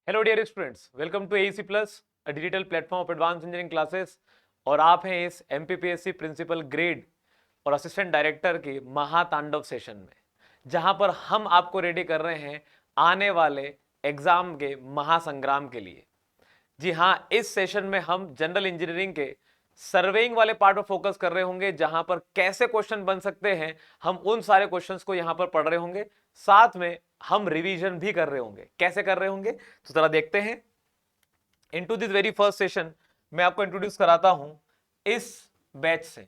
Hello dear students, welcome to AEC plus, a digital platform of advance engineering classes. और आप हैं इस MPPSC principal grade और assistant director के महातांडव सेशन में, जहां पर हम आपको रेडी कर रहे हैं आने वाले एग्जाम के महासंग्राम के लिए। जी हाँ, इस सेशन में हम जनरल इंजीनियरिंग के सर्वेइंग वाले पार्ट पर फोकस कर रहे होंगे, जहां पर कैसे क्वेश्चन बन सकते हैं हम उन सारे क्वेश्चंस को यहां पर पढ़ रहे होंगे। साथ में हम रिवीजन भी कर रहे होंगे। कैसे कर रहे होंगे तो जरा देखते हैं। Into this very first session मैं आपको इंट्रोड्यूस कराता हूं इस बैच से,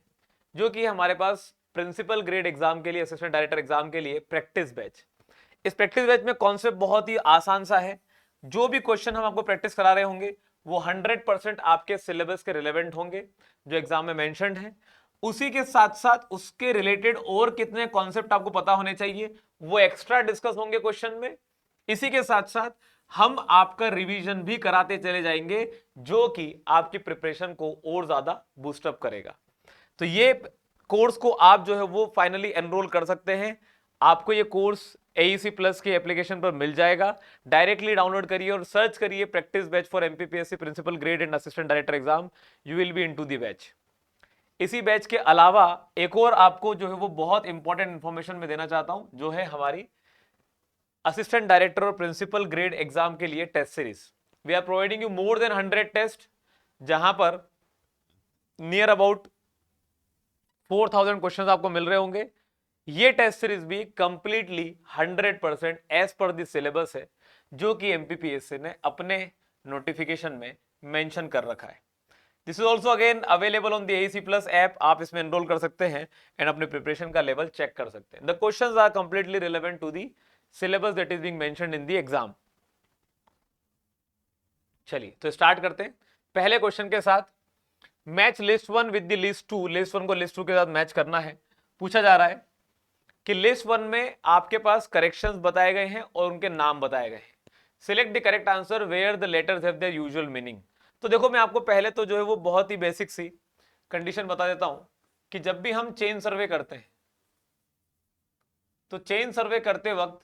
जो कि हमारे पास प्रिंसिपल ग्रेड एग्जाम के लिए, असिस्टेंट डायरेक्टर एग्जाम के लिए प्रैक्टिस बैच। इस प्रैक्टिस बैच में कॉन्सेप्ट बहुत ही आसान सा है। जो भी क्वेश्चन हम आपको प्रैक्टिस करा रहे होंगे वो 100% आपके सिलेबस के रिलेवेंट होंगे, जो एग्जाम में मेंशन्ड है। उसी के साथ साथ उसके रिलेटेड और कितने कॉन्सेप्ट आपको पता होने चाहिए वो एक्स्ट्रा डिस्कस होंगे क्वेश्चन में। इसी के साथ साथ हम आपका रिवीजन भी कराते चले जाएंगे, जो कि आपकी प्रिपरेशन को और ज्यादा बूस्टअप करेगा। तो ये कोर्स को आप जो है वो फाइनली एनरोल कर सकते हैं। आपको ये कोर्स एईसी प्लस की एप्लीकेशन पर मिल जाएगा। डायरेक्टली डाउनलोड करिए और सर्च करिए practice batch for MPPSC principal grade and assistant director exam. You will be into the batch. इसी बैच के अलावा एक और आपको जो है वो बहुत इंपॉर्टेंट इंफॉर्मेशन में देना चाहता हूं, जो है हमारी असिस्टेंट डायरेक्टर और प्रिंसिपल ग्रेड एग्जाम के लिए test series. We are providing you more than 100 test, जहां पर नियर अबाउट 4000 क्वेश्चन आपको मिल रहे होंगे। ये टेस्ट सीरीज भी completely 100% as per the syllabus है, जो कि एमपीपीएससी ने अपने नोटिफिकेशन में मेंशन कर रखा है। This is also again available on the AEC plus app. आप इसमें एनरोल कर सकते हैं एंड अपने प्रिपरेशन का लेवल चेक कर सकते हैं। The questions are completely relevant to the syllabus that is being mentioned in the exam. चलिए तो स्टार्ट करते हैं पहले क्वेश्चन के साथ। Match list one with the list two. List one को लिस्ट टू के साथ मैच करना है। पूछा जा रहा है कि लिस्ट वन में आपके पास करेक्शंस बताए गए हैं और उनके नाम बताए गए हैं। Select the correct answer where the letters have their usual meaning. तो देखो, मैं आपको पहले तो जो है वो बहुत ही बेसिक सी कंडीशन बता देता हूं कि जब भी हम चेन सर्वे करते हैं तो चेन सर्वे करते वक्त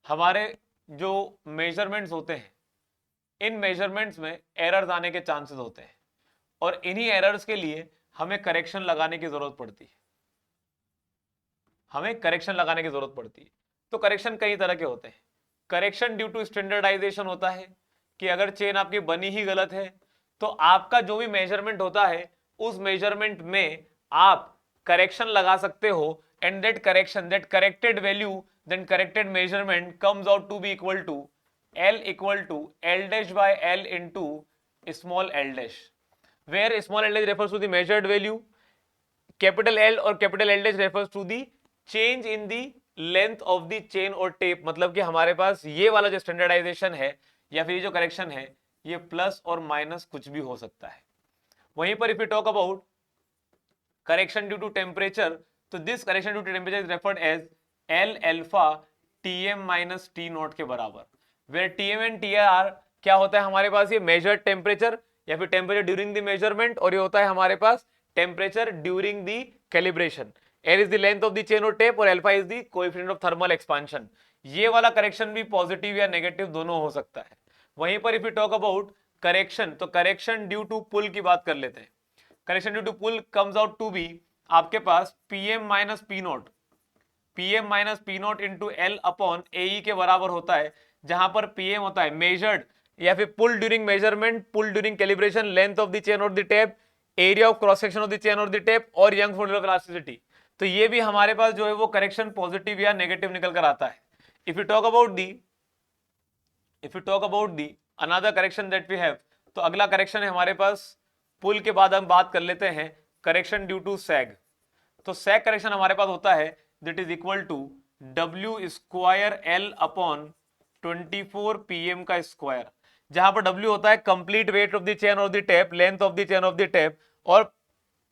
हमारे जो मेजरमेंट्स होते हैं, इन मेजरमेंट्स में एरर्स आने के चांसेस होते हैं और इन्हीं एरर्स के लिए हमें करेक्शन लगाने की जरूरत पड़ती है। हमें करेक्शन लगाने की जरूरत पड़ती है। तो करेक्शन कई तरह के होते हैं। करेक्शन ड्यू टू स्टैंडर्डाइजेशन होता है कि अगर चेन आपकी बनी ही गलत है तो आपका जो भी मेजरमेंट होता है उस मेजरमेंट में आप करेक्शन लगा सकते हो, and that correction, that corrected value, then corrected measurement comes out to be equal to L dash by L into small l dash, where small l dash refers to the measured value, capital L और capital L dash refers to the change in the length of the chain और tape। मतलब कि हमारे पास ये वाला जो standardisation है या फिर ये जो करेक्शन है, ये प्लस और माइनस कुछ भी हो सकता है। वहीं पर if you talk about correction due to temperature, तो this correction due to temperature is referred as L alpha Tm minus T naught के बराबर, वेयर Tm एंड Tr क्या होता है हमारे पास, ये मेजर्ड टेम्परेचर या फिर टेम्परेचर ड्यूरिंग द मेजरमेंट, और ये होता है हमारे पास temperature during the calibration. L is the length of the chain or tape और alpha is the coefficient of thermal expansion। ये वाला करेक्शन भी पॉजिटिव या नेगेटिव दोनों हो सकता है। वहीं पर if you talk about correction, तो करेक्शन ड्यू टू पुल की बात कर लेते हैं। Correction due to pull comes out to be आपके पास Pm minus P naught, Pm minus P naught into L upon A के बराबर होता है, जहां पर Pm होता है मेजर्ड या फिर pull during measurement, pull during calibration, length of the chain और the tape, area of cross section of the chain और द टेप, और यंग मॉडुलस ऑफ इलास्टिसिटी। तो ये भी हमारे पास जो है वो करेक्शन पॉजिटिव या नेगेटिव निकल कर आता है। If you talk about the another correction that we have, तो अगला करेक्शन है हमारे पास पुल के बाद हम बात कर लेते हैं करेक्शन ड्यू टू सैग। तो सैग करेक्शन हमारे पास होता है that is equal to W square L upon 24 PM का स्क्वायर, जहां पर W होता है complete weight of the chain और the tape, length of the chain of the tape, और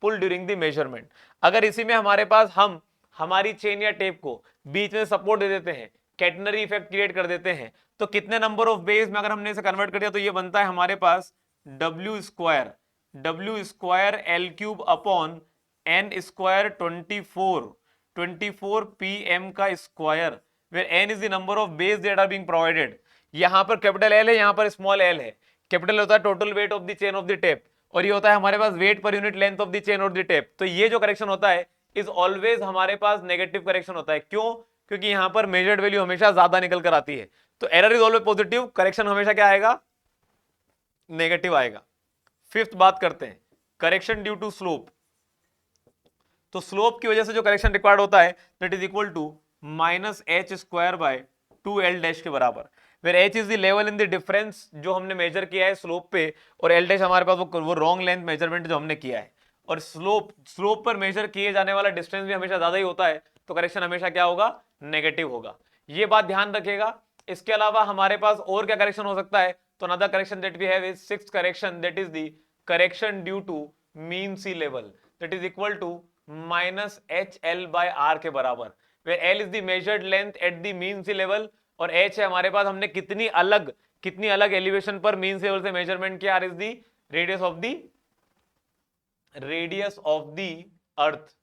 पुल ड्यूरिंग द मेजरमेंट। अगर इसी में हमारे पास हम हमारी चेन या टेप को बीच में सपोर्ट दे देते हैं, कैटनरी इफेक्ट क्रिएट कर देते हैं, तो कितने नंबर ऑफ बेस में अगर हमने इसे कन्वर्ट कर दिया तो ये बनता है हमारे पास W square L cube upon N square 24 PM का square, where N is the number of base that are being provided। यहाँ पर कैपिटल एल है, यहाँ पर स्मॉल एल है। कैपिटल होता है total weight of the chain of the tape, और ये होता है हमारे पास weight per unit length of the chain of the tape. तो ये जो करेक्शन होता है इज ऑलवेज हमारे पास नेगेटिव करेक्शन होता है। क्यों? क्योंकि यहाँ पर मेजर्ड वैल्यू हमेशा ज्यादा निकल कर आती है। तो error is always positive, correction हमेशा क्या आएगा? नेगेटिव आएगा। फिफ्थ बात करते हैं, करेक्शन ड्यू टू स्लोप। तो स्लोप की वजह से जो करेक्शन रिक्वायर्ड होता है that is equal to minus H square by 2l dash के बराबर, where H is the level in the difference जो हमने मेजर किया है स्लोप पे, और एल डैश हमारे पास वो रॉन्ग लेंथ मेजरमेंट जो हमने किया है। और स्लोप पर मेजर किए जाने वाला डिस्टेंस भी हमेशा ज्यादा ही होता है, तो करेक्शन हमेशा क्या होगा? नेगेटिव होगा। ये बात ध्यान रखिएगा। इसके अलावा हमारे पास और क्या करेक्शन हो सकता है? तो another correction that we have is sixth correction, that is the correction due to mean sea level, that is equal to minus H L by R के बराबर, where L is the measured length at the mean sea level, और H है हमारे पास हमने कितनी अलग elevation पर मीन सी लेवल से मेजरमेंट किया, R is the radius of the earth.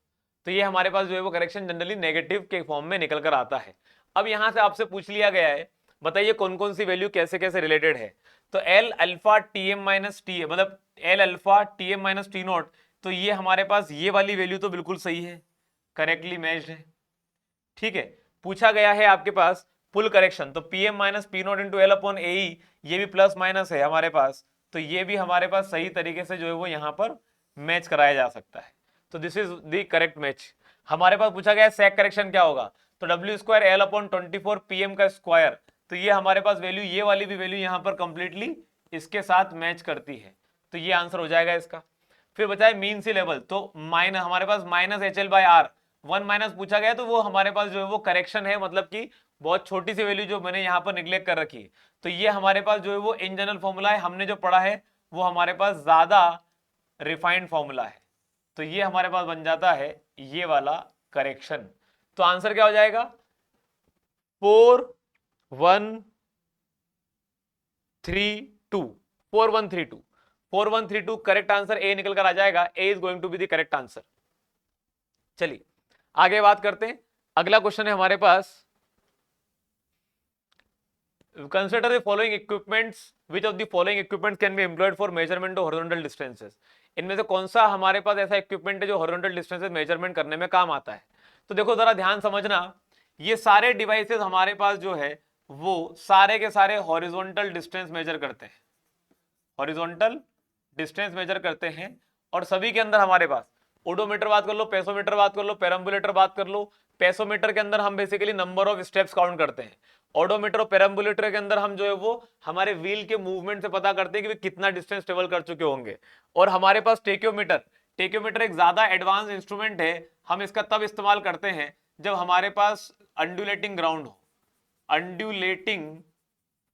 तो ये हमारे पास जो है वो करेक्शन जनरली नेगेटिव के फॉर्म में निकल कर आता है। अब यहां से आपसे पूछ लिया गया है, बताइए कौन कौन सी वैल्यू कैसे कैसे रिलेटेड है। तो L alpha T M minus T, मतलब L alpha T M minus T naught, तो ये हमारे पास ये वाली वैल्यू तो बिल्कुल सही है, करेक्टली मैच्ड है। ठीक है, पूछा गया है आपके पास पुल करेक्शन, तो P M minus P naught into L upon A, ये भी प्लस माइनस है हमारे पास, तो ये भी हमारे पास सही तरीके से जो है वो यहाँ पर मैच कराया जा सकता है। तो this is the correct match. हमारे पास पूछा गया है सेक करेक्शन क्या होगा, तो W square L upon 24 PM का स्क्वायर, तो ये हमारे पास वैल्यू, ये वाली भी वैल्यू यहाँ पर कंप्लीटली इसके साथ मैच करती है, तो ये आंसर हो जाएगा इसका। फिर बचा है मीन सी लेवल, तो माइनस हमारे पास minus H L by R, 1 minus पूछा गया, तो वो हमारे पास जो है वो करेक्शन है, मतलब कि बहुत छोटी सी वैल्यू जो मैंने यहाँ पर निग्लेक्ट कर रखी है। तो ये हमारे पास जो है वो इन जनरल फॉर्मूला है, हमने जो पढ़ा है वो हमारे पास ज्यादा रिफाइंड फॉर्मूला है, तो ये हमारे पास बन जाता है ये वाला करेक्शन। तो आंसर क्या हो जाएगा? 4132 करेक्ट आंसर ए निकल कर आ जाएगा। A is going to be the correct answer. चलिए आगे बात करते हैं। अगला क्वेश्चन है हमारे पास, consider the following equipments, which of the following equipments can be employed for measurement of horizontal distances. इनमें से कौन सा हमारे पास ऐसा इक्विपमेंट है जो हॉरिजॉन्टल डिस्टेंसेस मेजरमेंट करने में काम आता है। तो देखो जरा ध्यान समझना, ये सारे डिवाइसेस हमारे पास जो है वो सारे के सारे हॉरिजॉन्टल डिस्टेंस मेजर करते हैं, हॉरिजॉन्टल डिस्टेंस मेजर करते हैं, और सभी के अंदर हमारे पास ओडोमीटर बात कर लो, पेसोमीटर बात कर लो, पेरम्बुलेटर बात कर लो। पेसोमीटर के अंदर हम basically number of steps count करते हैं, ओडोमीटर और पेरम्बुलेटर के अंदर हम जो है वो हमारे व्हील के मूवमेंट से पता करते हैं कि कितना डिस्टेंस ट्रेवल कर चुके होंगे। और हमारे पास टेक्योमीटर एक ज्यादा एडवांस इंस्ट्रूमेंट है, हम इसका तब इस्तेमाल करते हैं जब हमारे पास अंडुलेटिंग ग्राउंड हो,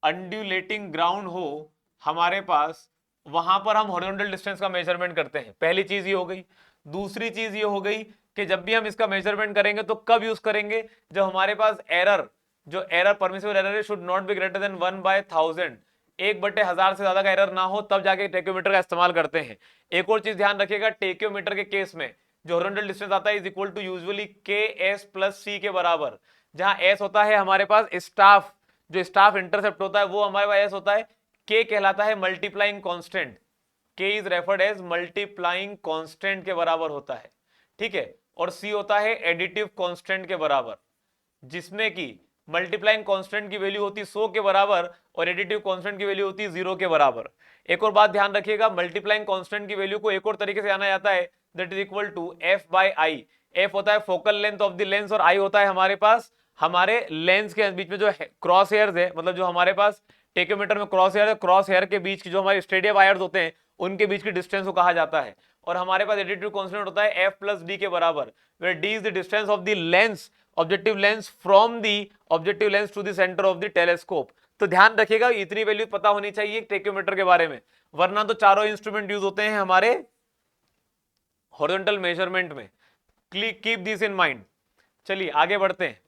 अंडुलेटिंग ग्राउंड हो हमारे पास, वहां पर हम हॉरिजॉन्टल डिस्टेंस का मेजरमेंट करते हैं। पहली चीज ये हो गई। दूसरी चीज ये हो गई कि जब भी हम इसका मेजरमेंट करेंगे तो कब यूज करेंगे, जब हमारे पास एरर परमिसिबल एरर है should not be greater than 1/1000, 1/1000 से ज्यादा का एरर ना हो, तब जाके टेक्योमीटर का इस्तेमाल करते हैं। एक और चीज ध्यान रखिएगा, टेक्योमीटर के केस में जो हॉरिजॉन्टल डिस्टेंस आता है is equal to usually KS plus C के बराबर, जहां S होता है हमारे पास स्टाफ, जो स्टाफ इंटरसेप्ट होता है वो हमारे पास S होता है, K कहलाता है multiplying constant, K is referred as multiplying constant के बराबर होता है, ठीक है। और C होता है एडिटिव कांस्टेंट के बराबर, जिसमें कि मल्टीप्लाइंग कांस्टेंट की वैल्यू होती है 100 के बराबर और एडिटिव कांस्टेंट की वैल्यू होती है 0 के बराबर। एक और बात ध्यान रखिएगा, मल्टीप्लाइंग कांस्टेंट की वैल्यू को एक और तरीके से जाना जाता है, that is equal to F/I। F होता है focal length of the lens, और I होता है हमारे पास हमारे लेंस के बीच में जो क्रॉस हेयर्स है, मतलब जो हमारे पास टेक्योमीटर में क्रॉस हेयर है, क्रॉस हेयर के बीच की जो हमारे स्टेडियम वायर्स होते हैं उनके बीच की डिस्टेंस को कहा जाता है। और हमारे पास एडिटिव कांस्टेंट होता है F प्लस D के बराबर, where D is the distance of the lens, objective lens from the objective lens to the centre of the telescope. तो ध्यान रखिएगा इतनी वैल्यू पता होनी चाहिए टेक्योमीटर के बारे में, वरना तो चारों इंस्ट्रूमेंट यूज होते हैं हमारे हॉरिजॉन्टल मेजरमेंट में। Keep this in mind. चलिए आगे बढ़ते हैं।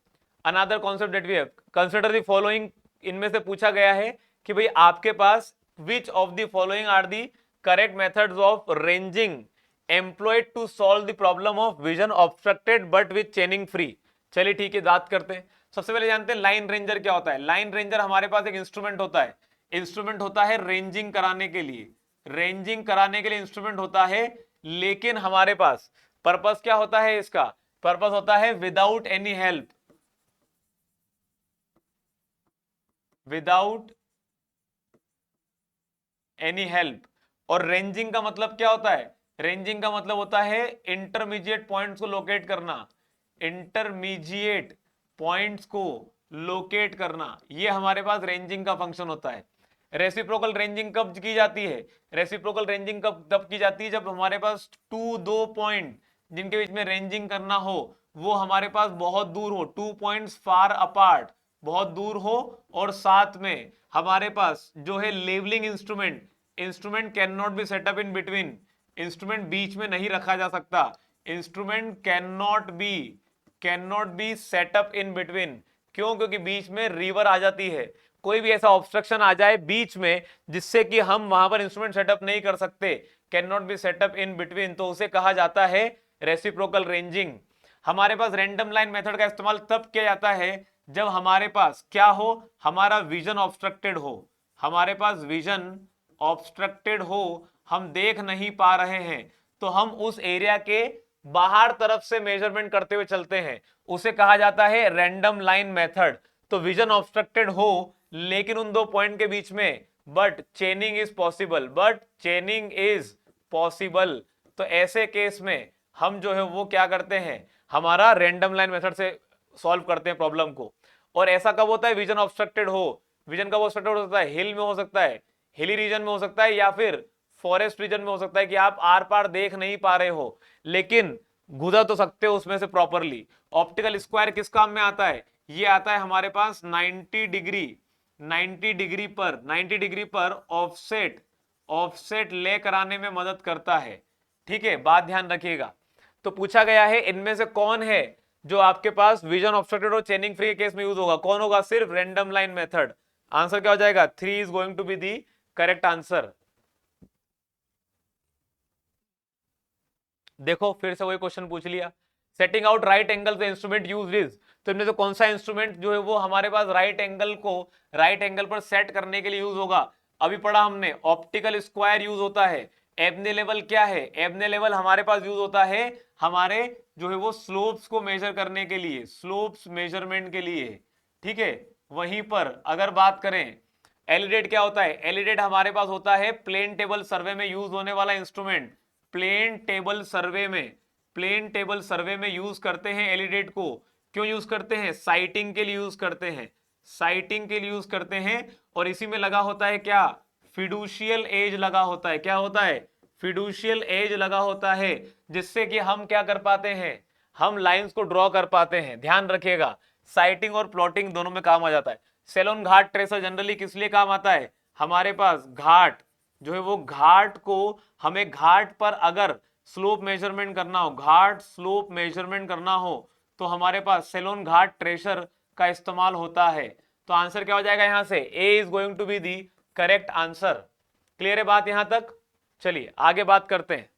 Another concept that we have, consider the following. इनमें से पूछा गया है कि भाई आपके पास which of the following are the correct methods of ranging employed to solve the problem of vision obstructed but with chaining free. चलिए ठीक है, बात करते हैं। सबसे पहले जानते हैं लाइन रेंजर क्या होता है। लाइन रेंजर हमारे पास एक इंस्ट्रूमेंट होता है, इंस्ट्रूमेंट होता है रेंजिंग कराने के लिए, रेंजिंग कराने के लिए इंस्ट्रूमेंट होता है, लेकिन हमारे पास पर्पस क्या होता है इसका, पर्पस होता है without any help, without any help. और रेंजिंग का मतलब क्या होता है, रेंजिंग का मतलब होता है इंटरमीडिएट पॉइंट्स को लोकेट करना, इंटरमीडिएट पॉइंट्स को लोकेट करना, ये हमारे पास रेंजिंग का फंक्शन होता है। रेसिप्रोकल रेंजिंग कब की जाती है, रेसिप्रोकल रेंजिंग कब तब की जाती है जब हमारे पास दो पॉइंट जिनके बीच में रेंजिंग करना हो वो हमारे पास बहुत दूर हो, 2 पॉइंट्स फार अपार्ट, बहुत दूर हो, और साथ में हमारे पास जो है levelling instrument, instrument can not be set up in between, instrument बीच में नहीं रखा जा सकता, instrument can not be set up in between. क्यों, क्योंकि बीच में रिवर आ जाती है, कोई भी ऐसा ऑब्स्ट्रक्शन आ जाए बीच में जिससे कि हम वहां पर इंस्ट्रूमेंट सेटअप नहीं कर सकते, can not be set up in between, तो उसे कहा जाता है रेसिप्रोकल रेंजिंग। हमारे पास रैंडम लाइन मेथड का इस्तेमाल तब किया जाता है जब हमारे पास क्या हो, हमारा विजन ऑब्स्ट्रक्टेड हो, हमारे पास विजन ऑब्स्ट्रक्टेड हो, हम देख नहीं पा रहे हैं, तो हम उस एरिया के बाहर तरफ से मेजरमेंट करते हुए चलते हैं, उसे कहा जाता है रैंडम लाइन मेथड। तो विजन ऑब्स्ट्रक्टेड हो लेकिन उन दो पॉइंट के बीच में, but चेनिंग is possible, but चेनिंग is possible, तो ऐसे केस में हम जो है वो क्या करते हैं, हमारा रैंडम लाइन मेथड से सॉल्व करते हैं प्रॉब्लम को। और ऐसा कब होता है, विजन ऑब्स्ट्रक्टेड हो, विजन कब ऑब्स्ट्रक्टेड हो सकता है, हिल में हो सकता है, हिली रीजन में हो सकता है, या फिर फॉरेस्ट रीजन में हो सकता है कि आप आर पार देख नहीं पा रहे हो लेकिन गुजर तो सकते हो उसमें से प्रॉपरली। ऑप्टिकल स्क्वायर किस काम में आता है, ये आता है हमारे पास 90 डिग्री, 90 डिग्री पर ऑफसेट ले कराने में मदद करता है। ठीक है, बात ध्यान रखिएगा। तो पूछा गया है इनमें से कौन है जो आपके पास विजन ऑब्स्ट्रक्टेड और चेनिंग फ्री के केस में यूज होगा, कौन होगा, सिर्फ रैंडम लाइन मेथड। आंसर क्या हो जाएगा, 3 is going to be the correct answer. देखो फिर से वही क्वेश्चन पूछ लिया, setting out right angle the instrument used is, तो इनमें से कौन सा इंस्ट्रूमेंट जो है वो हमारे पास राइट एंगल को राइट एंगल पर सेट करने के लिए यूज होगा। अभी पढ़ा हमने ऑप्टिकल स्क्वायर यूज होता है। एबने लेवल क्या है, एबने लेवल हमारे पास यूज होता है हमारे जो है वो स्लोप्स को मेजर करने के लिए, स्लोप्स मेजरमेंट के लिए। ठीक है, वहीं पर अगर बात करें एलिडेट क्या होता है, एलिडेट हमारे पास होता है प्लेन टेबल सर्वे में यूज होने वाला इंस्ट्रूमेंट, प्लेन टेबल सर्वे में, प्लेन टेबल सर्वे में यूज करते हैं एलिडेट को। क्यों यूज करते हैं, साइटिंग के लिए यूज करते हैं, साइटिंग के लिए यूज करते हैं। और इसी में लगा होता है क्या, फिडुशियल एज लगा होता है, क्या होता है, फिडुशियल एज लगा होता है, जिससे कि हम क्या कर पाते हैं, हम लाइंस को ड्रॉ कर पाते हैं। ध्यान रखिएगा, साइटिंग और प्लॉटिंग दोनों में काम आ जाता है। सेलोन घाट ट्रेसर जनरली किस लिए काम आता है, हमारे पास घाट जो है वो घाट को, हमें घाट पर अगर स्लोप मेजरमेंट करना हो, घाट स्लोप मेजरमेंट करना हो, तो हमारे पास सेलोन घाट ट्रेसर का इस्तेमाल होता है। तो आंसर क्या हो जाएगा यहां से, A is going to be the correct answer. Clear है बात यहां तक, चलिए आगे बात करते हैं।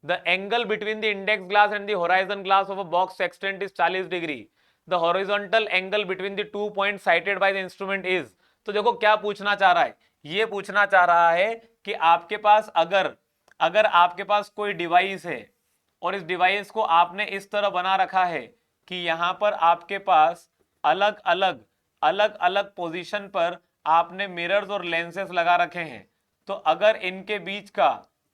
The angle between the index glass and the horizon glass of a box extent is 40 degree. The horizontal angle between the 2 points cited by the instrument is, तो देखो क्या पूछना चाह रहा है, ये पूछना चाह रहा है कि आपके पास अगर आपके पास कोई डिवाइस है और इस डिवाइस को आपने इस तरह बना रखा है कि यहां पर आपके पास अलग अलग पोजीशन पर आपने मिरर्स और लेंसेस लगा रखे हैं, तो अगर इनके बीच का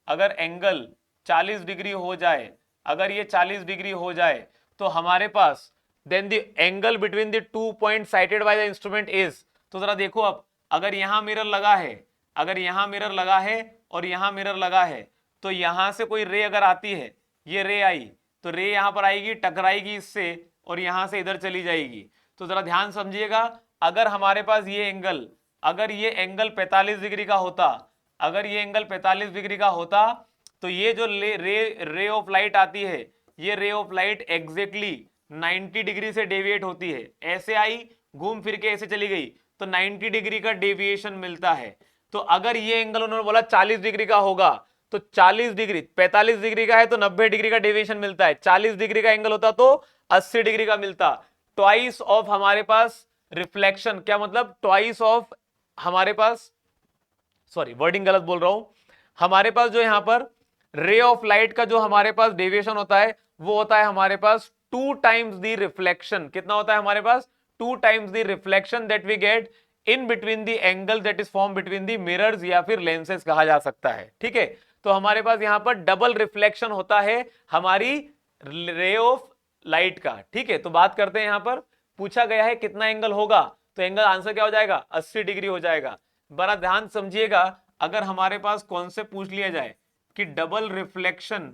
अगर एंगल 40 डिग्री हो जाए, अगर ये 40 डिग्री हो जाए, तो हमारे पास then the angle between the 2 point sighted by the instrument is, तो जरा देखो अब अगर यहां मिरर लगा है, अगर यहां मिरर लगा है और यहां मिरर लगा है, तो यहां से कोई रे अगर आती है, ये रे आई, तो रे यहां पर आएगी, टकराएगी इससे और यहां से इधर चली जाएगी। तो जरा ध्यान समझिएगा, अगर हमारे पास ये एंगल, अगर ये एंगल 45 डिग्री का होता, अगर ये एंगल 45 डिग्री का होता, तो ये जो रे ऑफ लाइट आती है, ये ray of light exactly 90 degree से डेविएट होती है, ऐसे आई घूम फिर के ऐसे चली गई, तो 90 डिग्री का डेविएशन मिलता है। तो अगर ये एंगल उन्होंने बोला 40 डिग्री का होगा, तो 40 डिग्री, 45 डिग्री का है तो 90 डिग्री का डेविएशन मिलता है, 40 डिग्री का एंगल होता तो 80 डिग्री का मिलता। ट्वाइस ऑफ हमारे पास रिफ्लेक्शन, क्या मतलब ट्वाइस ऑफ हमारे पास, सॉरी वर्डिंग गलत बोल रहा हूं, हमारे पास जो यहां पर रे ऑफ लाइट का जो हमारे पास डेविएशन होता है वो होता है हमारे पास 2 टाइम्स द रिफ्लेक्शन। कितना होता है हमारे पास? 2 times the reflection that we get in between the angle that is form between the mirrors या फिर लेंसेज कहा जा सकता है। ठीक है, तो हमारे पास यहां पर डबल रिफ्लेक्शन होता है हमारी रे ऑफ लाइट का। ठीक है, तो बात करते हैं, यहां पर पूछा गया है कितना एंगल होगा, तो एंगल आंसर क्या हो जाएगा? 80 डिग्री हो जाएगा। बड़ा ध्यान समझिएगा, अगर हमारे पास कॉन्सेप्ट पूछ लिया जाए कि डबल रिफ्लेक्शन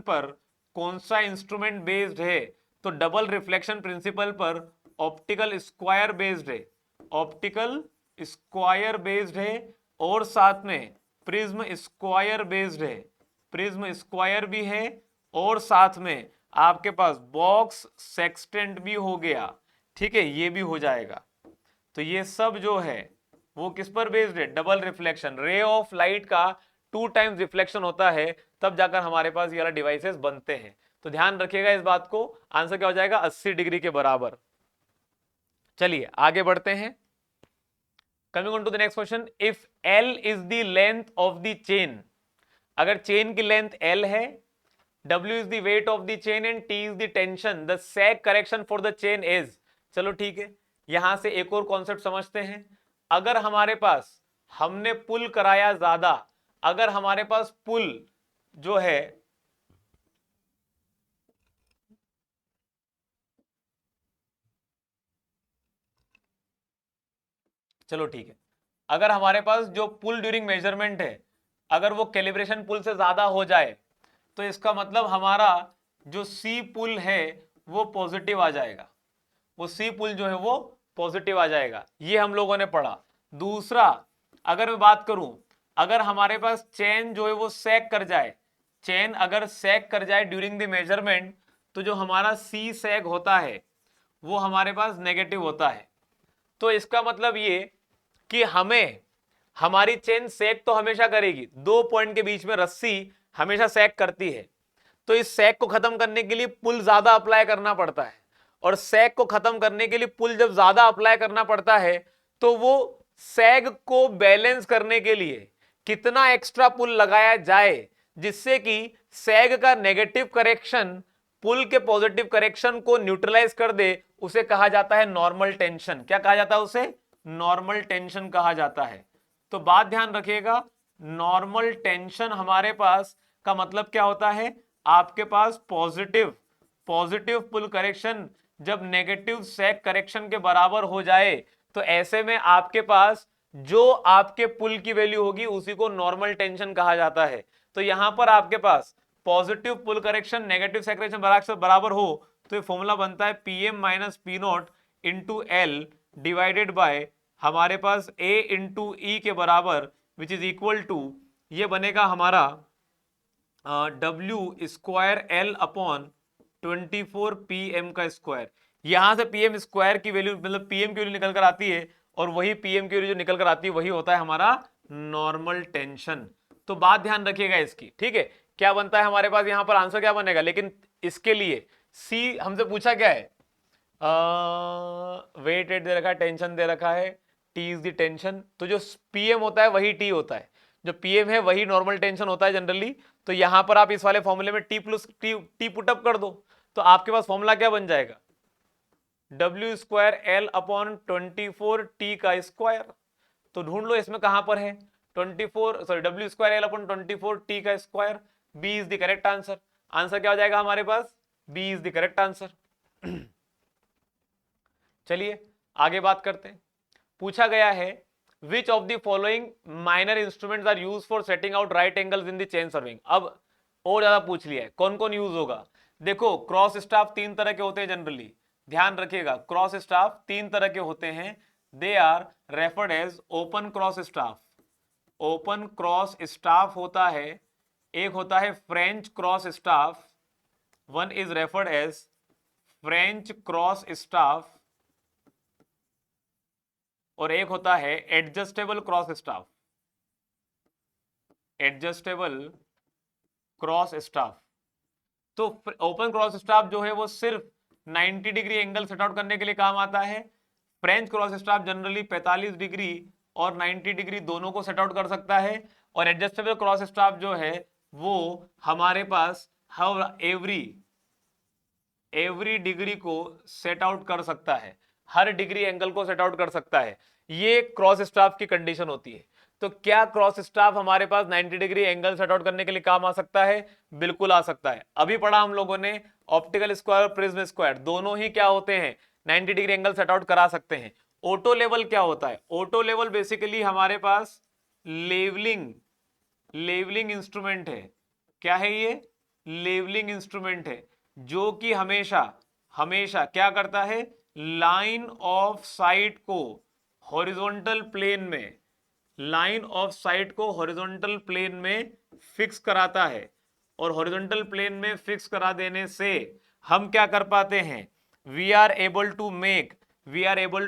पर कौन सा इंस्ट्रूमेंट बेस्ड है, तो डबल रिफ्लेक्शन प्रिंसिपल पर ऑप्टिकल स्क्वायर बेस्ड है, ऑप्टिकल स्क्वायर बेस्ड है, और साथ में प्रिज्म स्क्वायर बेस्ड है, प्रिज्म स्क्वायर भी है, और साथ में आपके पास बॉक्स सेक्सटेंट भी हो गया। ठीक है, ये भी हो जाएगा। तो ये सब जो है वो किस पर बेस्ड है? Double reflection. Ray of light का 2 टाइम्स रिफ्लेक्शन होता है, तब जाकर हमारे पास ये वाला डिवाइसेस बनते हैं। तो ध्यान रखिएगा इस बात को, आंसर क्या हो जाएगा? 80 डिग्री के बराबर। चलिए आगे बढ़ते हैं। Coming on to the next question, if L is the length of the chain, अगर चेन की लेंथ L है, W is the weight of the chain and T is the tension, the sag correction for the chain is, चलो ठीक है, यहां से एक और कॉन्सेप्ट समझते हैं। अगर हमारे पास हमने पुल कराया ज्यादा, अगर हमारे पास पुल जो है चलो ठीक है, अगर हमारे पास जो पुल ड्यूरिंग मेजरमेंट है, अगर वो कैलिब्रेशन पुल से ज्यादा हो जाए, तो इसका मतलब हमारा जो सी पुल है वो पॉजिटिव आ जाएगा, वो सी पुल जो है वो पॉजिटिव आ जाएगा। ये हम लोगों ने पढ़ा। दूसरा, अगर मैं बात करूं, अगर हमारे पास चेन जो है वो सैग कर जाए, चेन अगर सैग कर जाए ड्यूरिंग द मेजरमेंट, तो जो हमारा सी सैग होता है वो हमारे पास नेगेटिव होता है। तो इसका मतलब ये कि हमें हमारी चेन सैग तो हमेशा करेगी, 2 पॉइंट के बीच में रस्सी हमेशा सैग करती है, तो इस सैग को खत्म करने के लिए पुल ज्यादा अप्लाई करना पड़ता है, और सैग को खत्म करने के लिए पुल जब ज्यादा अप्लाई करना पड़ता है, तो वो सैग को बैलेंस करने के लिए कितना एक्स्ट्रा पुल लगाया जाए जिससे कि सैग का नेगेटिव करेक्शन पुल के पॉजिटिव करेक्शन को न्यूट्रलाइज कर दे, उसे कहा जाता है नॉर्मल टेंशन। क्या कहा जाता है उसे? नॉर्मल टेंशन कहा जाता है। तो बात ध्यान रखिएगा, नॉर्मल टेंशन हमारे पास का मतलब क्या होता है? आपके पास पॉजिटिव पुल करेक्शन जब नेगेटिव सैग करेक्शन के बराबर हो जाए, तो ऐसे में आपके पास जो आपके पुल की वैल्यू होगी उसी को नॉर्मल टेंशन कहा जाता है। तो यहां पर आपके पास पॉजिटिव पुल करेक्शन नेगेटिव सैग करेक्शन बराबर हो, तो ये फॉर्मूला बनता है Pm minus P naught into L divided by हमारे पास A इंटू ई के बराबर, विच इज इक्वल टू, ये बनेगा हमारा W square L upon 24 PM का स्क्वायर। यहां से PM स्क्वायर की वैल्यू मतलब PM की वैल्यू निकल कर आती है, और वही PM की वैल्यू जो निकल कर आती है वही होता है हमारा नॉर्मल टेंशन। तो बात ध्यान रखिएगा इसकी। ठीक है, क्या बनता है हमारे पास यहां पर आंसर क्या बनेगा? लेकिन इसके लिए सी हमसे पूछा क्या है? वेट दे रखा है, टेंशन दे रखा है, टी इज द टेंशन, तो जो पीएम होता है वही टी होता है, जो पीएम है वही नॉर्मल टेंशन होता है जनरली। तो यहां पर आप इस वाले फॉर्मूले में टी प्लस टी पुटअप कर दो, तो आपके पास फॉर्मूला क्या बन जाएगा? W square L upon 24 T का स्क्वायर। तो ढूंढ लो इसमें कहां पर है 24, sorry W square L upon 24 T का square. B is the correct answer. Answer क्या हो जाएगा हमारे पास? B is the correct answer. चलिए आगे बात करते हैं। पूछा गया है which of the following minor instruments are use for setting out right angles in the chain serving. अब और ज्यादा पूछ लिया है, कौन कौन यूज होगा? देखो, क्रॉस स्टाफ 3 तरह के होते हैं जनरली, ध्यान रखिएगा, क्रॉस स्टाफ 3 तरह के होते हैं। They are referred as open cross staff, open cross staff होता है, एक होता है French cross staff, one is referred as French cross staff, और एक होता है adjustable cross staff, adjustable cross staff. तो ओपन क्रॉस स्टाफ जो है वो सिर्फ 90 डिग्री एंगल सेट आउट करने के लिए काम आता है। French cross staff generally 45 degree और 90 डिग्री दोनों को सेट आउट कर सकता है। और एडजस्टेबल क्रॉस स्टाफ जो है वो हमारे पास एवरी डिग्री को सेट आउट कर सकता है, हर डिग्री एंगल को सेट आउट कर सकता है। ये क्रॉस स्टाफ की कंडीशन होती है। तो क्या क्रॉस स्टाफ हमारे पास 90 डिग्री एंगल सेट आउट करने के लिए काम आ सकता है? बिल्कुल आ सकता है। अभी पढ़ा हम लोगों ने ऑप्टिकल स्क्वायर और प्रिज्म स्क्वायर दोनों ही क्या होते हैं, 90 डिग्री एंगल सेट आउट करा सकते हैं। ऑटो लेवल क्या होता है? ऑटो लेवल बेसिकली हमारे पास लेवलिंग इंस्ट्रूमेंट है। क्या है ये? लेवलिंग इंस्ट्रूमेंट है, जो कि हमेशा क्या करता है, लाइन ऑफ साइट को हॉरिजॉन्टल प्लेन में फिक्स कराता है। और हॉरिजॉन्टल प्लेन में फिक्स करा देने से हम क्या कर पाते हैं, वी आर एबल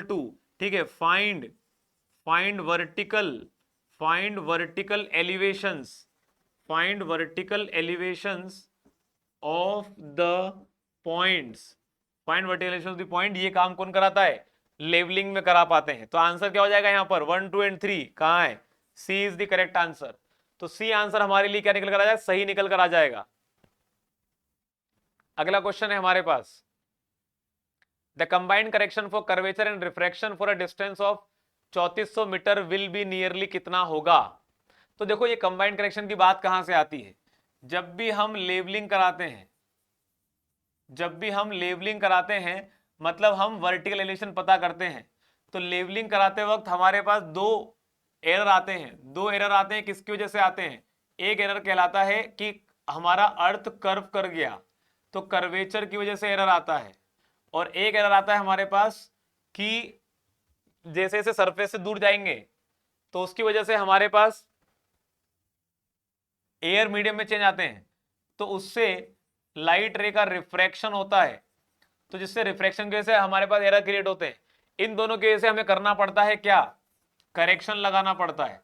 टू ठीक है, find vertical elevations of the points. ये काम कौन कराता है? लेवलिंग में करा पाते हैं। तो आंसर क्या हो जाएगा यहां पर? 1, 2 एंड 3 कहां है? सी इज द करेक्ट आंसर। तो सी आंसर हमारे लिए क्या निकल कर आ जाएगा? सही निकल कर आ जाएगा। अगला क्वेश्चन है हमारे पास, the combined correction for curvature and refraction for a distance of 3400 metre will be nearly कितना होगा? तो देखो ये कंबाइंड करेक्शन की बात कहां से आती है, जब भी हम लेवलिंग कराते हैं मतलब हम वर्टिकल एलिवेशन पता करते हैं। तो लेवलिंग कराते वक्त हमारे पास दो एरर आते हैं। किसकी वजह से आते हैं? एक एरर कहलाता है कि हमारा अर्थ कर्व कर गया, तो कर्वेचर की वजह से एरर आता है। और एक एरर आता है हमारे पास कि जैसे जैसे सरफेस से दूर जाएंगे तो उसकी वजह से हमारे पास एयर मीडियम में चेंज आते हैं, तो उससे लाइट रे का रिफ्रैक्शन होता है। तो जिससे रिफ्रैक्शन की वजह से हमारे पास एरर क्रिएट होते हैं। इन दोनों की वजह से हमें करना पड़ता है क्या? करेक्शन लगाना पड़ता है।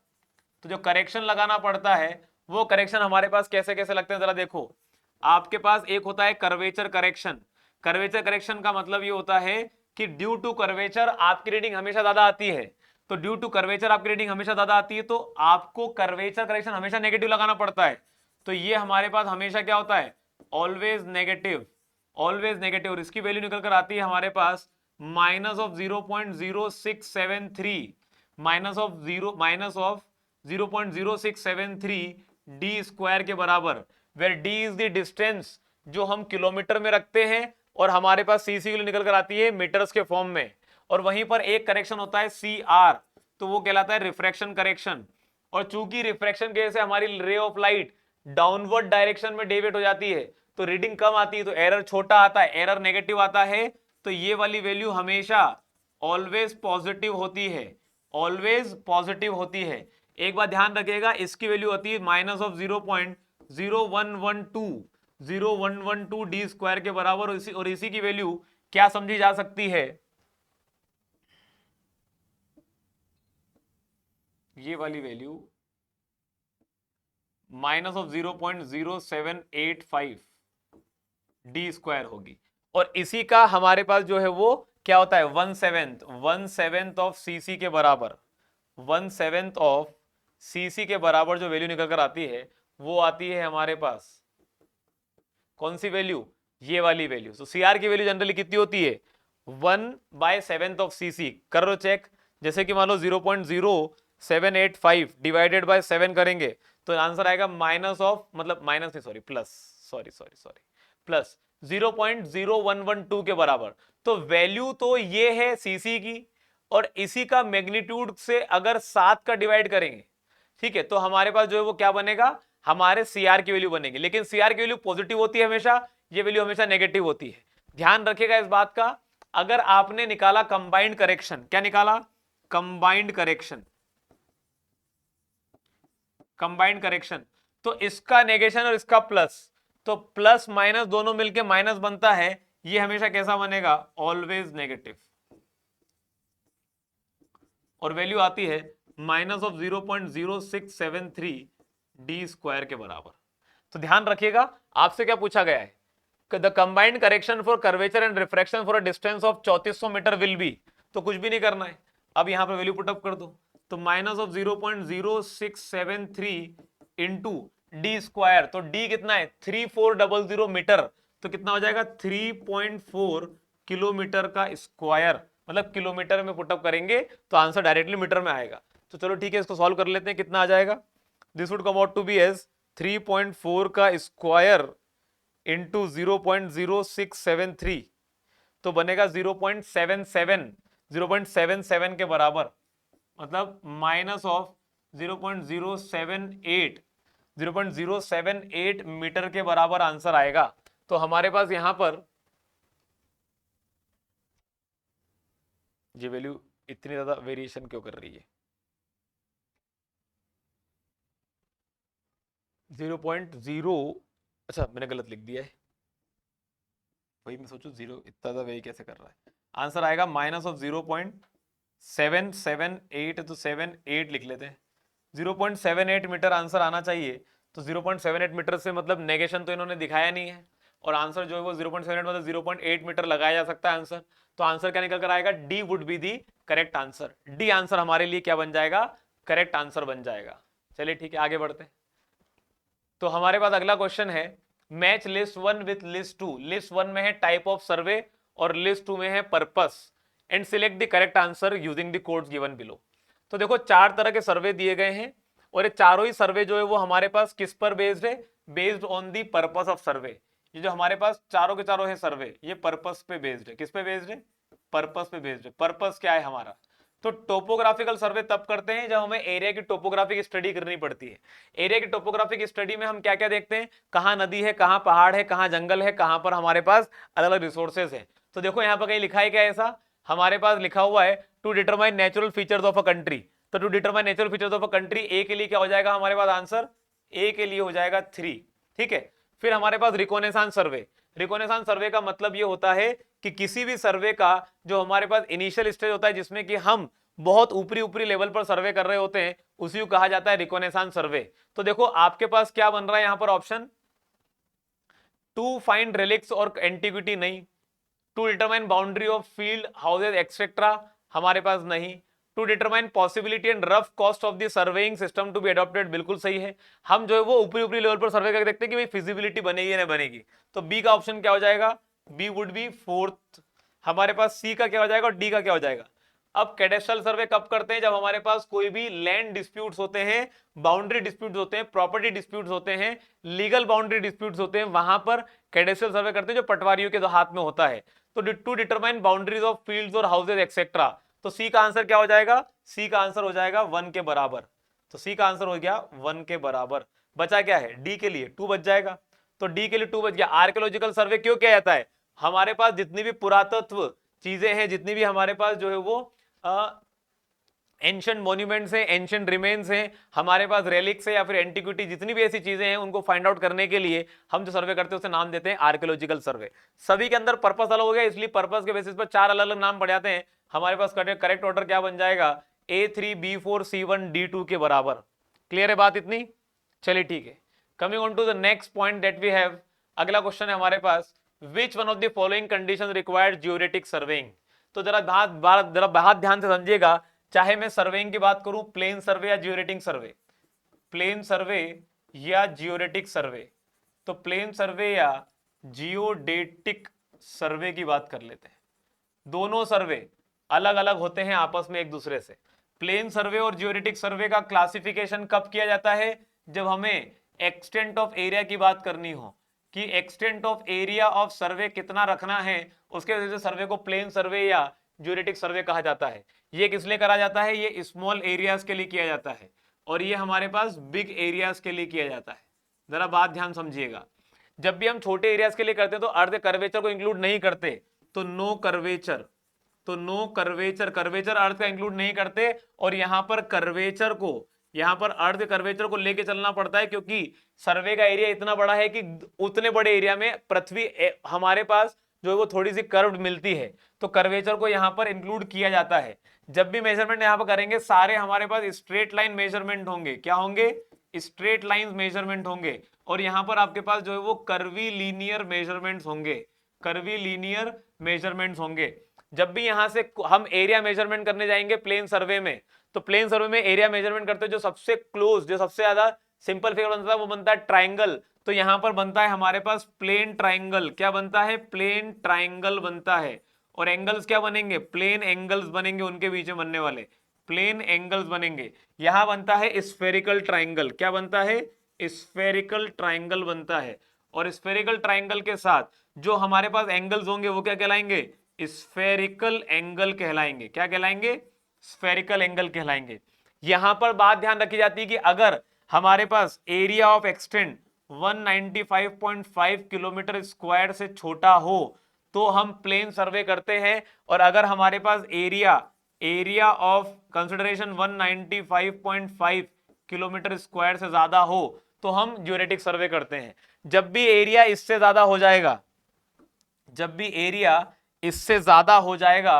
तो जो करेक्शन लगाना पड़ता है वो करेक्शन हमारे पास कैसे कैसे लगते हैं, जरा देखो। आपके पास एक होता है कर्वेचर करेक्शन। कर्वेचर करेक्शन का मतलब ये होता है कि ड्यू टू कर्वेचर आपकी रीडिंग हमेशा ज्यादा आती है। तो ड्यू टू कर्वेचर आपकी रीडिंग हमेशा ज्यादा आती है, तो आपको कर्वेचर करेक्शन हमेशा नेगेटिव लगाना पड़ता है। तो ये हमारे पास हमेशा क्या होता है? Always negative. और इसकी वैल्यू निकल कर आती है हमारे पास -0.0673 डी स्क्वायर के बराबर, where D is the distance जो हम किलोमीटर में रखते हैं और हमारे पास सीसी की निकल कर आती है मीटर्स के फॉर्म में। और वहीं पर एक करेक्शन होता है सी आर, तो वो कहलाता है रिफ्रैक्शन करेक्शन। और चूंकि रिफ्रैक्शन की वजह से हमारी ray of light downward direction में डेविएट हो जाती है, तो रीडिंग कम आती है, तो एरर छोटा आता है, एरर नेगेटिव आता है। तो ये वाली वैल्यू हमेशा ऑलवेज पॉजिटिव होती है। एक बात ध्यान रखिएगा, इसकी वैल्यू होती है -0.0112 डी स्क्वायर के बराबर। और इसी की वैल्यू क्या समझी जा सकती है? ये वाली वैल्यू -0.0785 डी स्क्वायर होगी। और इसी का हमारे पास जो है वो क्या होता है? 1/7 ऑफ सीसी के बराबर, 1/7 ऑफ सीसी के बराबर जो वैल्यू निकल कर आती है वो आती है हमारे पास कौन सी वैल्यू? ये वाली वैल्यू। तो सीआर की वैल्यू जनरली कितनी होती है? 1/7 ऑफ सीसी। कर लो चेक। जैसे कि मान लो 0.0785 डिवाइडेड बाय 7 करेंगे तो आंसर आएगा प्लस 0.0112 के बराबर। तो वैल्यू तो ये है सीसी की, और इसी का मैग्नीट्यूड से अगर 7 का डिवाइड करेंगे, ठीक है, तो हमारे पास जो है वो क्या बनेगा? हमारे सीआर की वैल्यू बनेगी। लेकिन सीआर की वैल्यू पॉजिटिव होती है हमेशा, ये वैल्यू हमेशा नेगेटिव होती है। ध्यान रखिएगा इस बात का। अगर आपने निकाला कंबाइंड करेक्शन, क्या निकाला? कंबाइंड करेक्शन, तो इसका नेगेशन और इसका प्लस, तो प्लस माइनस दोनों मिलके माइनस बनता है। ये हमेशा कैसा बनेगा? Always negative. और वैल्यू आती है -0.0673 डी स्क्वायर के बराबर। तो ध्यान रखिएगा, आपसे क्या पूछा गया है? The combined correction for curvature and refraction for a distance of 3400 metre will be, तो कुछ भी नहीं करना है, अब यहां पर वैल्यू पुटअप कर दो, तो minus of 0.0673 into D square, तो डी कितना है 3400 मीटर, तो कितना हो जाएगा 3.4 किलोमीटर का स्क्वायर, मतलब किलोमीटर में पुटअप करेंगे तो आंसर डायरेक्टली मीटर में आएगा। तो चलो ठीक है, इसको सॉल्व कर लेते हैं, कितना आ जाएगा, this would come out to be as 3.4 का स्क्वायर इंटू 0.0673, तो बनेगा 0.77 के बराबर, मतलब माइनस ऑफ 0.078 मीटर के बराबर आंसर आएगा। तो हमारे पास यहां पर ये वैल्यू इतनी ज्यादा वेरिएशन क्यों कर रही है, 0.0, अच्छा मैंने गलत लिख दिया है, वही मैं सोचूं जीरो इतना ज्यादा वेरी कैसे कर रहा है, आंसर आएगा माइनस ऑफ 0.778, तो 78 लिख लेते हैं, 0.78 मीटर आंसर आना चाहिए, तो 0.78 मीटर से मतलब नेगेशन तो इन्होंने दिखाया नहीं है, और आंसर जो है वो 0.78 मतलब 0.8 मीटर लगाया जा सकता है आंसर, तो आंसर क्या निकल कर आएगा, D would be the correct answer, D answer हमारे लिए क्या बन जाएगा, करेक्ट आंसर बन जाएगा। चलिए ठीक है, आगे बढ़ते हैं। तो हमारे पास अगला क्वेश्चन है, match list 1 with list 2, list 1 में है टाइप ऑफ सर्वे और लिस्ट 2 में है purpose, and select the correct answer using the codes given below. तो देखो 4 तरह के सर्वे दिए गए हैं, और ये चारों ही सर्वे जो है वो हमारे पास किस पर बेस्ड है, based on the purpose of सर्वे। ये जो हमारे पास चारों के चारों है सर्वे, ये पर्पस पे बेस्ड है, किस पे बेस्ड है, पर्पस पे बेस्ड है। पर्पस क्या है हमारा, तो टोपोग्राफिकल सर्वे तब करते हैं जब हमें एरिया की टोपोग्राफिक स्टडी करनी पड़ती है। एरिया की टोपोग्राफिक स्टडी में हम क्या क्या देखते हैं, कहाँ नदी है, कहाँ पहाड़ है, कहाँ जंगल है, कहाँ पर हमारे पास अलग अलग रिसोर्सेज है। तो देखो यहाँ पर कहीं लिखा है क्या, ऐसा हमारे पास लिखा हुआ है to determine natural features of a country, तो to determine natural features of a country, A के लिए क्या हो जाएगा हमारे पास आंसर, ए के लिए हो जाएगा 3, ठीक है। फिर हमारे पास रिकोनेसांस सर्वे, रिकोनेसांस सर्वे का मतलब ये होता है कि किसी भी सर्वे का जो हमारे पास इनिशियल स्टेज होता है जिसमें कि हम बहुत ऊपरी ऊपरी लेवल पर सर्वे कर रहे होते हैं, उसी को कहा जाता है रिकोनेसांस सर्वे। तो देखो आपके पास क्या बन रहा है यहां पर ऑप्शन, टू फाइंड रिलिक्स और एंटिक्विटी नहीं, to determine boundary of field houses etcetera हमारे पास नहीं, to determine possibility and rough cost of the surveying system to be adopted, बिल्कुल सही है। हम जो है वो ऊपरी ऊपरी लेवल पर सर्वे करके देखते हैं कि भाई फिजिबिलिटी बनेगी या नहीं बनेगी, तो बी का ऑप्शन क्या हो जाएगा, बी वुड बी 4th। हमारे पास सी का क्या हो जाएगा और डी का क्या हो जाएगा। अब कैडेस्ट्रल सर्वे कब करते हैं, जब हमारे पास कोई भी लैंड डिस्प्यूट्स होते हैं, बाउंड्री डिस्प्यूट्स होते हैं, प्रॉपर्टी डिस्प्यूट्स होते हैं, लीगल बाउंड्री डिस्प्यूट्स होते हैं, वहां पर कैडेस्ट्रल सर्वे करते हैं जो पटवारियों के हाथ में होता है। तो to determine boundaries of fields और हाउसेज एक्सेट्रा, तो सी का आंसर क्या हो जाएगा, सी का आंसर हो जाएगा 1 के बराबर, तो सी का आंसर हो गया 1 के बराबर। बचा क्या है, डी के लिए 2 बच जाएगा, तो डी के लिए 2 बच गया। आर्कियोलॉजिकल सर्वे क्यों किया जाता है, हमारे पास जितनी भी पुरातत्व चीजें हैं, जितनी भी हमारे पास जो है वो एंशिएंट मॉन्यूमेंट्स हैं, एंशिएंट रिमेन्स हैं, हमारे पास रेलिक्स है या फिर एंटिक्विटी, जितनी भी ऐसी चीजें हैं उनको फाइंड आउट करने के लिए हम जो सर्वे करते हैं उसे नाम देते हैं आर्कियोलॉजिकल सर्वे। सभी के अंदर पर्पस अलग हो गया, इसलिए पर्पस के बेसिस पर 4 अलग अलग नाम पड़ जाते हैं। हमारे पास करेक्ट ऑर्डर क्या बन जाएगा, A3 B4 C1 D2 के बराबर। क्लियर है बात इतनी, चलिए ठीक है। Coming on to the next point that we have, अगला क्वेश्चन है हमारे पास, which one of the following conditions required geodetic surveying. तो जरा बात ध्यान से समझिएगा, चाहे मैं सर्वेइंग की बात करूं, प्लेन सर्वे या जियोरेटिक सर्वे, प्लेन सर्वे या जियोरेटिक सर्वे, तो प्लेन सर्वे या जियोडेटिक सर्वे की बात कर लेते हैं। दोनों सर्वे अलग अलग होते हैं आपस में एक दूसरे से। प्लेन सर्वे और जियोरेटिक सर्वे का क्लासिफिकेशन कब किया जाता है, जब हमें एक्सटेंट ऑफ एरिया की बात करनी हो, कि एक्सटेंट ऑफ एरिया ऑफ सर्वे कितना रखना है, उसके वजह से सर्वे को प्लेन सर्वे या जियोरेटिक सर्वे कहा जाता है। ये किस लिए करा जाता है, ये स्मॉल एरियाज के लिए किया जाता है, और ये हमारे पास बिग एरियाज के लिए किया जाता है। जरा बात ध्यान समझिएगा, जब भी हम छोटे एरियाज के लिए करते हैं तो अर्ध कर्वेचर को इंक्लूड नहीं करते, तो नो कर्वेचर, तो नो कर्वेचर, कर्वेचर अर्थ का इंक्लूड नहीं करते, और यहां पर कर्वेचर को, यहां पर अर्ध कर्वेचर को लेके चलना पड़ता है, क्योंकि सर्वे का एरिया इतना बड़ा है कि उतने बड़े एरिया में पृथ्वी हमारे पास जो है वो थोड़ी सी कर्व्ड मिलती है, तो कर्वेचर को यहां पर इंक्लूड किया जाता है। जब भी मेजरमेंट यहां पर करेंगे सारे हमारे पास स्ट्रेट लाइन मेजरमेंट होंगे, क्या होंगे, स्ट्रेट लाइन मेजरमेंट होंगे, और यहां पर आपके पास जो है वो कर्वी लीनियर मेजरमेंट्स होंगे, कर्वी लीनियर मेजरमेंट्स होंगे। जब भी यहां से हम एरिया मेजरमेंट करने जाएंगे प्लेन सर्वे में, तो प्लेन सर्वे में एरिया मेजरमेंट करते जो सबसे क्लोज, जो सबसे ज्यादा सिंपल फिगर बनता है वो बनता है ट्राइंगल। तो यहां पर बनता है हमारे पास प्लेन ट्राइंगल। क्या बनता है? प्लेन ट्राइंगल बनता है। और एंगल्स क्या बनेंगे? प्लेन एंगल्स बनेंगे, उनके बीच में बनने वाले प्लेन एंगल्स बनेंगे। यहां बनता है स्फेरिकल ट्राइंगल। क्या बनता है? स्फेरिकल ट्राइंगल बनता है। और स्फेरिकल ट्राइंगल के साथ जो हमारे पास एंगल्स होंगे वो क्या कहलाएंगे? स्फेरिकल एंगल कहलाएंगे। क्या कहलाएंगे? स्फेरिकल एंगल कहलाएंगे। यहां पर बात ध्यान रखी जाती है कि अगर हमारे पास area of extend 195.5 kilometre square से छोटा हो तो हम प्लेन सर्वे करते हैं, और अगर हमारे पास area of consideration 195.5 kilometre square से ज्यादा हो तो हम ज्योरेटिक सर्वे करते हैं। जब भी एरिया इससे ज्यादा हो जाएगा, जब भी एरिया इससे ज्यादा हो जाएगा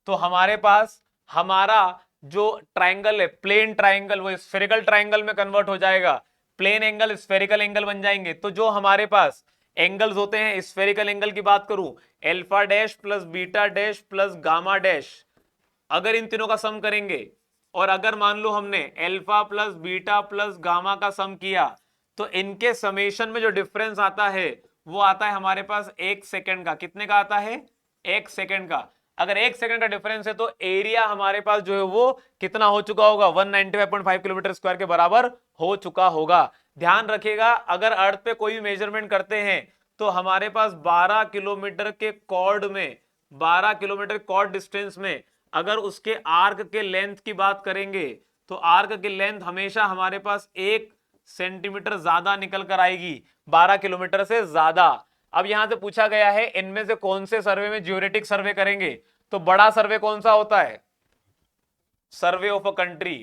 तो हमारे पास हमारा जो ट्राइंगल है प्लेन ट्राइंगल वो स्फेरिकल ट्राइंगल में कन्वर्ट हो जाएगा, प्लेन एंगल स्फेरिकल एंगल बन जाएंगे। तो जो हमारे पास एंगल्स होते हैं, स्फेरिकल एंगल की बात करूं, alpha dash plus beta dash plus gamma dash, अगर इन तीनों का सम करेंगे और अगर मान लो हमने alpha plus beta plus gamma का सम किया तो इनके समेशन में जो डिफरेंस आता है वो आता है हमारे पास 1 सेकंड का। कितने का आता है? 1 सेकंड का। अगर 1 सेकंड का डिफरेंस है तो एरिया हमारे पास जो है वो कितना हो चुका होगा? 195.5 किलोमीटर स्क्वायर के बराबर हो चुका होगा। ध्यान रखिएगा, अगर अर्थ पे कोई भी मेजरमेंट करते हैं तो हमारे पास 12 किलोमीटर के कॉर्ड में, 12 किलोमीटर कॉर्ड डिस्टेंस में अगर उसके आर्क के लेंथ की बात करेंगे तो आर्क की लेंथ हमेशा हमारे पास 1 सेंटीमीटर ज्यादा निकल कर आएगी, 12 किलोमीटर से ज्यादा। अब यहां से पूछा गया है इनमें से कौन से सर्वे में ज्योरेटिक सर्वे करेंगे, तो बड़ा सर्वे कौन सा होता है? Survey of a country.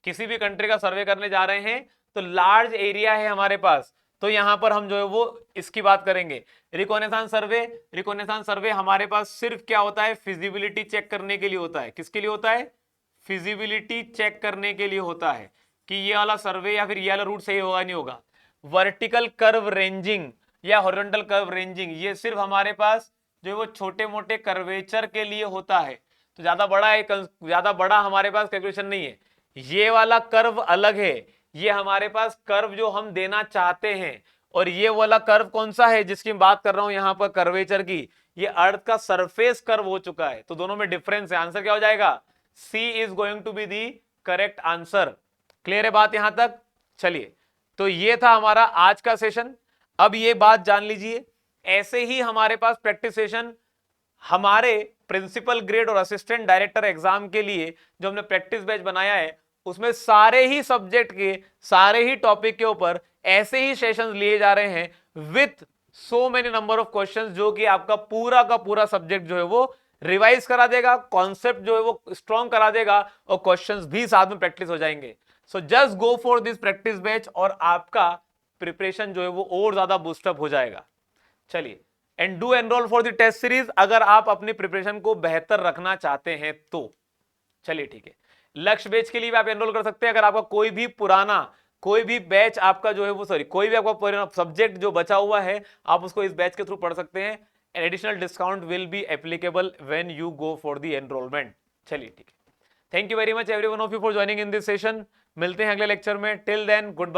किसी भी कंट्री का सर्वे करने जा रहे हैं तो लार्ज एरिया है हमारे पास, तो यहां पर हम जो है वो इसकी बात करेंगे। रिकॉनेसांस सर्वे, रिकॉनेसांस सर्वे हमारे पास सिर्फ क्या होता है? फिजिबिलिटी चेक करने के लिए होता है। किसके लिए होता है? फिजिबिलिटी चेक करने के लिए होता है कि ये वाला सर्वे या फिर ये वाला रूट सही होगा नहीं होगा। वर्टिकल कर्व रेंजिंग या हॉरिजॉन्टल कर्व रेंजिंग ये सिर्फ हमारे पास जो है वो छोटे मोटे कर्वेचर के लिए होता है। तो ज्यादा बड़ा है, ज्यादा बड़ा हमारे पास कैलकुलेशन नहीं है। ये वाला कर्व अलग है, ये हमारे पास कर्व जो हम देना चाहते हैं। और ये वाला कर्व कौन सा है जिसकी मैं बात कर रहा हूं यहां पर कर्वेचर की? ये अर्थ का सरफेस कर्व हो चुका है। तो दोनों में डिफरेंस है। आंसर क्या हो जाएगा? C is going to be the correct answer. Clear है बात यहां तक? चलिए, तो ये था हमारा आज का सेशन। अब ये बात जान लीजिए, ऐसे ही हमारे पास प्रैक्टिस सेशन हमारे प्रिंसिपल ग्रेड और असिस्टेंट डायरेक्टर एग्जाम के लिए जो हमने प्रैक्टिस बैच बनाया है उसमें सारे ही सब्जेक्ट के सारे ही टॉपिक के ऊपर ऐसे ही सेशंस लिए जा रहे हैं with so many number of questions, जो कि आपका पूरा का पूरा सब्जेक्ट जो है वो रिवाइज करा देगा, कॉन्सेप्ट जो है वो स्ट्रॉन्ग करा देगा और क्वेश्चंस भी साथ में प्रैक्टिस हो जाएंगे। So just go for this practice batch और आपका प्रिपरेशन जो है वो और ज्यादा बूस्टअप हो जाएगा। चलिए, and do enrol for the test series अगर आप अपनी प्रिपरेशन को बेहतर रखना चाहते हैं तो। चलिए ठीक है, लक्ष्य बैच के लिए भी आप एनरोल कर सकते हैं। अगर आपका कोई भी पुराना कोई भी बैच आपका जो है वो कोई भी आपका सब्जेक्ट जो बचा हुआ है आप उसको इस बैच के थ्रू पढ़ सकते हैं। An additional discount will be applicable when you go for the enrolment. चलिए ठीक है, thank you very much every one of you for joining in this session. मिलते हैं अगले लेक्चर में। Till then good bye.